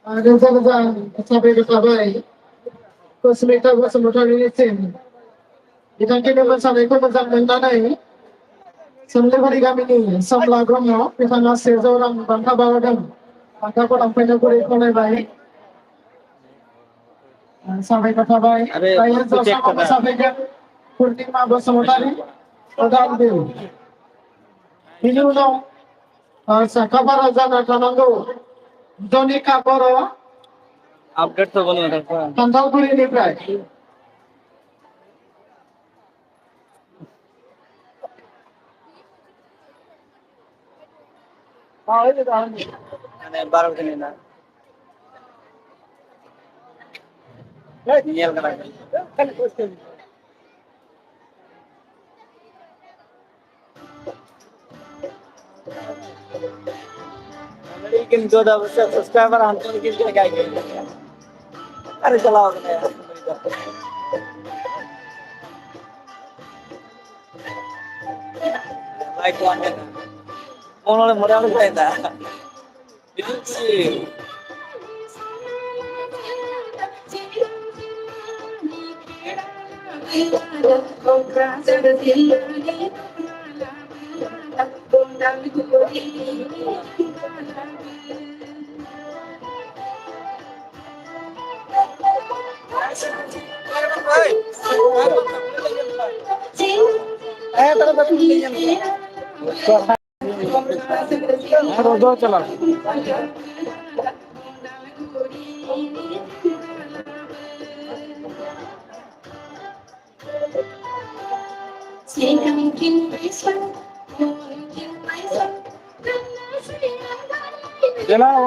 Rencana sampai ke Sabai, Kosmita Basumotorisin. Ditangkini bersama itu bersama mendanai Semlebari Gamini, Samla Gomo, Pitana Sezoram, Bangka Bawadam, Bangka Kodam Penapuri Kone Bai, sampai ke Sabai, Raya Zosama sampaikan Purnima Basumotari, Odam Bil. Ini udah kabar aja Tananggo, Joni Kaporo, update to boleh ada. Tantalpuri ini pray. Ini baru ini na. Niel kan. Kan question. लेकिन जो दस subscriber हम तो लेकिन क्या क्या अरे चलाओ यार लाइक वन है फोन वाले मरे वाले कहता है दो चला जलाओ